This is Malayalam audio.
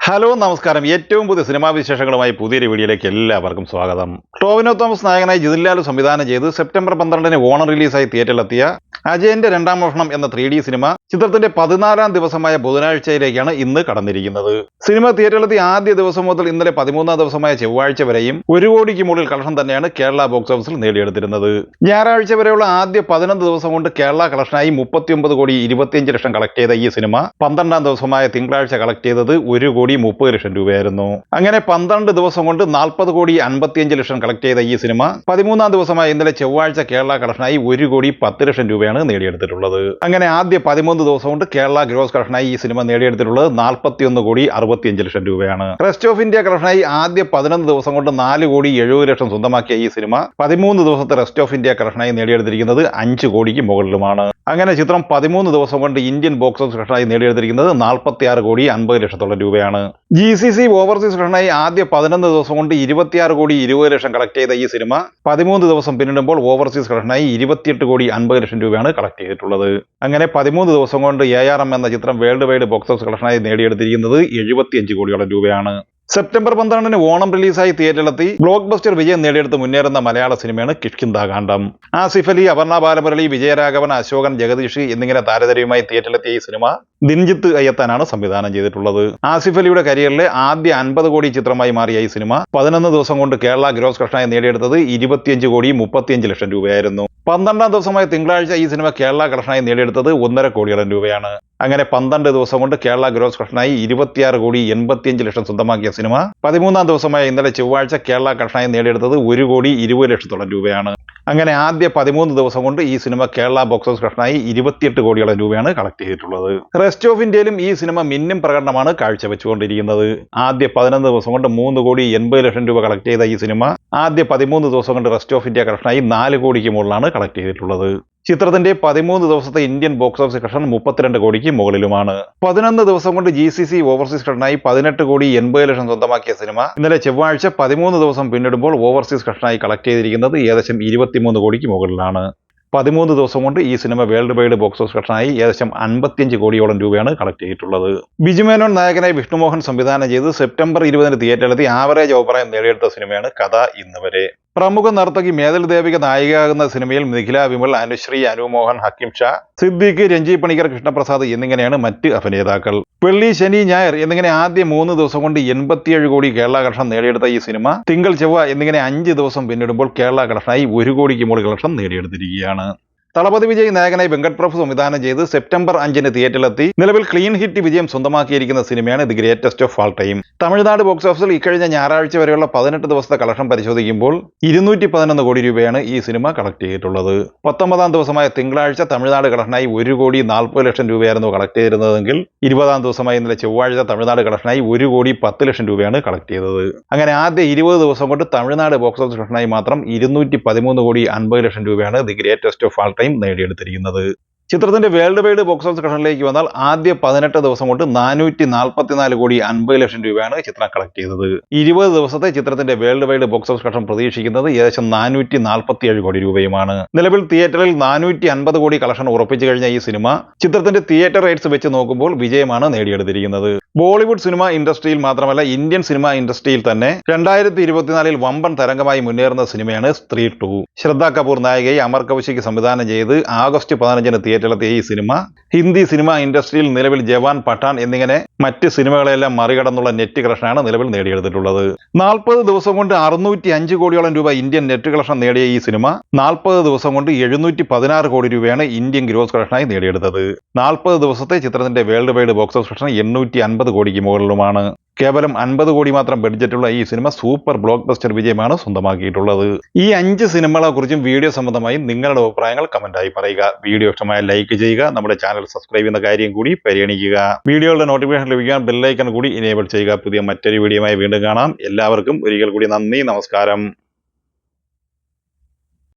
ഹലോ നമസ്കാരം. ഏറ്റവും പുതിയ സിനിമാ വിശേഷങ്ങളുമായി പുതിയൊരു വീഡിയോയിലേക്ക് എല്ലാവർക്കും സ്വാഗതം. ടോവിനോ തോമസ് നായകനായി ജിതിൻലാൽ സംവിധാനം ചെയ്ത് സെപ്റ്റംബർ 12-ന് ഓണം റിലീസായി തിയേറ്ററിലെത്തിയ അജയന്റെ രണ്ടാം മോഷണം എന്ന 3D സിനിമ ചിത്രത്തിന്റെ 14-ാം ദിവസമായ ബുധനാഴ്ചയിലേക്കാണ് ഇന്ന് കടന്നിരിക്കുന്നത്. സിനിമ തിയേറ്ററിലെത്തിയ ആദ്യ ദിവസം മുതൽ ഇന്നലെ 13-ാം ദിവസമായ ചൊവ്വാഴ്ച വരെയും 1 കോടിക്ക് മുകളിൽ കളക്ഷൻ തന്നെയാണ് കേരള ബോക്സ് ഓഫീസിൽ നേടിയെടുത്തിരുന്നത്. ഞായറാഴ്ച വരെയുള്ള ആദ്യ 11 ദിവസം കൊണ്ട് കേരള കളക്ഷനായി 39 കോടി 25 ലക്ഷം കളക്ട് ചെയ്ത ഈ സിനിമ 12-ാം ദിവസമായ തിങ്കളാഴ്ച കളക്ട് ചെയ്തത് 1 കോടി 30 ലക്ഷം രൂപയായിരുന്നു. അങ്ങനെ 12 ദിവസം കൊണ്ട് 40 കോടി 55 ലക്ഷം കളക്ട് ചെയ്ത ഈ സിനിമ 13-ാം ദിവസമായ ഇന്നലെ ചൊവ്വാഴ്ച കേരള കളക്ഷനായി 1 കോടി 10 ലക്ഷം രൂപയാണ് നേടിയെടുത്തിട്ടുള്ളത്. അങ്ങനെ ആദ്യ 13 ദിവസം കൊണ്ട് കേരള ഗ്രോസ് കളക്ഷനായി ഈ സിനിമ നേടിയെടുത്തിട്ടുള്ളത് 41 കോടി 65 ലക്ഷം രൂപയാണ്. റെസ്റ്റ് ഓഫ് ഇന്ത്യ കളക്ഷനായി ആദ്യ 11 ദിവസം കൊണ്ട് 4 കോടി 70 ലക്ഷം സ്വന്തമാക്കിയ ഈ സിനിമ 13 ദിവസത്തെ റെസ്റ്റ് ഓഫ് ഇന്ത്യ കളക്ഷനായി നേടിയെടുത്തിരിക്കുന്നത് 5 കോടിക്ക് മുകളിലുമാണ്. അങ്ങനെ ചിത്രം 13 ദിവസം കൊണ്ട് ഇന്ത്യൻ ബോക്സ് ഓഫീസ് കളക്ഷനായി നേടിയെടുത്തിരിക്കുന്നത് 46 കോടി 50 ലക്ഷത്തോളം രൂപയാണ്. GCC ഓവർസീസ് കളക്ഷനായി ആദ്യ 11 ദിവസം കൊണ്ട് 26 കോടി 20 ലക്ഷം കളക്ട് ചെയ്ത ഈ സിനിമ 13 ദിവസം പിന്നിടുമ്പോൾ ഓവർസീസ് കളക്ഷനായി 28 കോടി 50 ലക്ഷം രൂപയാണ് കളക്ട് ചെയ്തിട്ടുള്ളത്. അങ്ങനെ 13 ദിവസം കൊണ്ട് ARM എന്ന ചിത്രം വേൾഡ് വൈഡ് ബോക്സ് ഓഫീസ് കളക്ഷനായി നേടിയെടുത്തിരിക്കുന്നത് 75 കോടിയോളം രൂപയാണ്. സെപ്റ്റംബർ 12-ന് ഓണം റിലീസായി തിയേറ്ററിലെത്തി ബ്ലോക്ക് ബസ്റ്റർ വിജയം നേടിയെടുത്ത് മുന്നേറുന്ന മലയാള സിനിമയാണ് കിഷ്കിന്ധാകാന്ഡം. ആസിഫ് അലി, അപർണ ബാലമുരളി, വിജയരാഘവൻ, അശോകൻ, ജഗദീഷ് എന്നിങ്ങനെ താരതമ്യമായി തിയേറ്ററിലെത്തിയ ഈ സിനിമ ദിൻജിത്ത് അയ്യത്താനാണ് സംവിധാനം ചെയ്തിട്ടുള്ളത്. ആസിഫ് അലിയുടെ കരിയറിലെ ആദ്യ 50 കോടി ചിത്രമായി മാറിയ ഈ സിനിമ 11 ദിവസം കൊണ്ട് കേരള ഗ്രോസ് കളക്ഷനായി നേടിയെടുത്തത് 25 കോടി 35 ലക്ഷം രൂപയായിരുന്നു. 12-ാം ദിവസമായ തിങ്കളാഴ്ച ഈ സിനിമ കേരള കളക്ഷനായി നേടിയെടുത്തത് 1.5 കോടിയോളം രൂപയാണ്. അങ്ങനെ 12 ദിവസം കൊണ്ട് കേരള ഗ്രോസ് കളക്ഷനായി 26 കോടി 85 ലക്ഷം സ്വന്തമാക്കിയ സിനിമ 13-ാം ദിവസമായ ഇന്നലെ ചൊവ്വാഴ്ച കേരള കളക്ഷനായി നേടിയെടുത്തത് 1 കോടി 20 ലക്ഷത്തോളം രൂപയാണ്. അങ്ങനെ ആദ്യ 13 ദിവസം കൊണ്ട് ഈ സിനിമ കേരള ബോക്സ് ഓഫീസ് കളക്ഷനായി 28 കോടിയോളം രൂപയാണ് കളക്ട് ചെയ്തിട്ടുള്ളത്. റെസ്റ്റ് ഓഫ് ഇന്ത്യയിലും ഈ സിനിമ മിന്നും പ്രകടനമാണ് കാഴ്ചവെച്ചുകൊണ്ടിരിക്കുന്നത്. ആദ്യ 11 ദിവസം കൊണ്ട് 3 കോടി 80 ലക്ഷം രൂപ കളക്ട് ചെയ്ത ഈ സിനിമ ആദ്യ 13 ദിവസം കൊണ്ട് റെസ്റ്റ് ഓഫ് ഇന്ത്യ കളക്ഷനായി 4 കോടിക്ക് മുകളിലാണ് കളക്ട് ചെയ്തിട്ടുള്ളത്. ചിത്രത്തിന്റെ 13 ദിവസത്തെ ഇന്ത്യൻ ബോക്സ് ഓഫീസ് കളക്ഷൻ 32 കോടിക്ക് മുകളിലുമാണ്. 11 ദിവസം കൊണ്ട് GCC ഓവർസീസ് കളക്ഷനായി 18 കോടി 80 ലക്ഷം സ്വന്തമാക്കിയ സിനിമ ഇന്നലെ ചൊവ്വാഴ്ച 13 ദിവസം പിന്നിടുമ്പോൾ ഓവർസീസ് കളക്ഷനായി കളക്ട് ചെയ്തിരിക്കുന്നത് ഏകദേശം 23 കോടിക്ക് മുകളിലാണ്. 13 ദിവസം കൊണ്ട് ഈ cinema world wide box office കളക്ഷനായി ഏകദേശം 55 കോടിയോളം രൂപയാണ് കളക്ട് ചെയ്തിട്ടുള്ളത്. ബിജു മേനോൻ നായകനായി വിഷ്ണുമോഹൻ സംവിധാനം ചെയ്ത് സെപ്റ്റംബർ 20-ന് തിയേറ്ററിലെത്തി ആവറേജ് അഭിപ്രായം നേടിയെടുത്ത സിനിമയാണ് കഥ ഇന്ന് വരെ. പ്രമുഖ നർത്തകി മേതൽ ദേവിക നായികയാകുന്ന സിനിമയിൽ നിഖില വിമൽ, അനുശ്രീ, അനുമോഹൻ, ഹക്കിം ഷാ, സിദ്ദീഖ്, രഞ്ജി പണിക്കർ, കൃഷ്ണപ്രസാദ് എന്നിങ്ങനെയാണ് മറ്റ് അഭിനേതാക്കൾ. വെള്ളി, ശനി, ഞായർ എന്നിങ്ങനെ ആദ്യ 3 ദിവസം കൊണ്ട് 87 കോടി കേരള കളക്ഷൻ നേടിയെടുത്ത ഈ സിനിമ തിങ്കൾ, ചൊവ്വ എന്നിങ്ങനെ 5 ദിവസം പിന്നിടുമ്പോൾ കേരള കളക്ഷനായി 1 കോടിക്ക് മുകളിൽ കളക്ഷൻ നേടിയെടുത്തിരിക്കുകയാണ്. തളപതി വിജയ് നായകനായി വെങ്കട് പ്രഭു സംവിധാനം ചെയ്ത് സെപ്റ്റംബർ 5-ന് തിയേറ്ററിലെത്തി നിലവിൽ ക്ലീൻ ഹിറ്റ് വിജയം സ്വന്തമാക്കിയിരിക്കുന്ന സിനിമയാണ് the Greatest of All time. Tamil Nadu box ഓഫീസിൽ ഇക്കഴിഞ്ഞ ഞായറാഴ്ച വരെയുള്ള 18 ദിവസത്തെ കളക്ഷൻ പരിശോധിക്കുമ്പോൾ 211 കോടി രൂപയാണ് ഈ സിനിമ കളക്ട് ചെയ്തിട്ടുള്ളത്. 19-ാം ദിവസമായ തിങ്കളാഴ്ച തമിഴ്നാട് കളക്ഷനായി 1 കോടി 40 ലക്ഷം രൂപയായിരുന്നു കളക്ട് ചെയ്തിരുന്നതെങ്കിൽ 20-ാം ദിവസമായി ഇന്നലെ ചൊവ്വാഴ്ച തമിഴ്നാട് കളക്ഷനായി 1 കോടി 10 ലക്ഷം രൂപയാണ് കളക്ട് ചെയ്തത്. അങ്ങനെ ആദ്യ 20 ദിവസം കൊണ്ട് തമിഴ്നാട് ബോക്സ് ഓഫീസ് കളക്ഷനായി മാത്രം 213 കോടി 50 ലക്ഷം രൂപയാണ് The Greatest of All Time നേടിയെടുത്തിരിക്കുന്നത്. ചിത്രത്തിന്റെ വേൾഡ് വൈഡ് ബോക്സ് ഓഫീസ് കളക്ഷനിലേക്ക് വന്നാൽ ആദ്യ 18 ദിവസം കൊണ്ട് 444 കോടി 50 ലക്ഷം രൂപയാണ് ചിത്രം കളക്ട് ചെയ്തത്. 20 ദിവസത്തെ ചിത്രത്തിന്റെ world wide box office collection പ്രതീക്ഷിക്കുന്നത് ഏകദേശം 447 കോടി രൂപയുമാണ്. നിലവിൽ തിയേറ്ററിൽ 450 കോടി കളക്ഷൻ ഉറപ്പിച്ചു കഴിഞ്ഞ ഈ സിനിമ ചിത്രത്തിന്റെ തിയേറ്റർ റേറ്റ്സ് വെച്ച് നോക്കുമ്പോൾ വിജയമാണ് നേടിയെടുത്തിരിക്കുന്നത്. ബോളിവുഡ് സിനിമ ഇൻഡസ്ട്രിയിൽ മാത്രമല്ല ഇന്ത്യൻ സിനിമ ഇൻഡസ്ട്രിയിൽ തന്നെ 2024-ൽ വമ്പൻ തരംഗമായി മുന്നേറുന്ന സിനിമയാണ് സ്ത്രീ 2. ശ്രദ്ധ കപൂർ നായികയെ അമർ കൗശിക് സംവിധാനം ചെയ്ത് ആഗസ്റ്റ് 15-ന് തിയേറ്ററിലെത്തിയ ഈ സിനിമ ഹിന്ദി സിനിമ ഇൻഡസ്ട്രിയിൽ നിലവിൽ ജവാൻ, പഠാൻ എന്നിങ്ങനെ മറ്റ് സിനിമകളെല്ലാം മറികടന്നുള്ള നെറ്റ് കളക്ഷനാണ് നിലവിൽ നേടിയെടുത്തിട്ടുള്ളത്. 40 ദിവസം കൊണ്ട് 605 കോടിയോളം രൂപ ഇന്ത്യൻ നെറ്റ് കളക്ഷൻ നേടിയ ഈ സിനിമ 40 ദിവസം കൊണ്ട് 716 കോടി രൂപയാണ് ഇന്ത്യൻ ഗ്രോസ് കളക്ഷനായി നേടിയെടുത്തത്. 40 ദിവസത്തെ ചിത്രത്തിന്റെ world wide box office collection 850 കോടിക്ക് മുകളിലുമാണ്. കേവലം 50 കോടി മാത്രം ബഡ്ജറ്റുള്ള ഈ സിനിമ സൂപ്പർ ബ്ലോക്ക് ബസ്റ്റർ വിജയമാണ് സ്വന്തമാക്കിയിട്ടുള്ളത്. ഈ 5 സിനിമകളെ കുറിച്ചും വീഡിയോ സംബന്ധമായി നിങ്ങളുടെ അഭിപ്രായങ്ങൾ കമന്റായി പറയുക. വീഡിയോ ഇഷ്ടമായ ലൈക്ക് ചെയ്യുക. നമ്മുടെ ചാനൽ സബ്സ്ക്രൈബ് ചെയ്യുന്ന കാര്യം കൂടി പരിഗണിക്കുക. വീഡിയോയുടെ നോട്ടിഫിക്കേഷൻ ലഭിക്കാൻ ബെല്ലൈക്കൺ കൂടി എനേബിൾ ചെയ്യുക. പുതിയ മറ്റൊരു വീഡിയോയുമായി വീണ്ടും കാണാം. എല്ലാവർക്കും ഒരിക്കൽ കൂടി നന്ദി, നമസ്കാരം.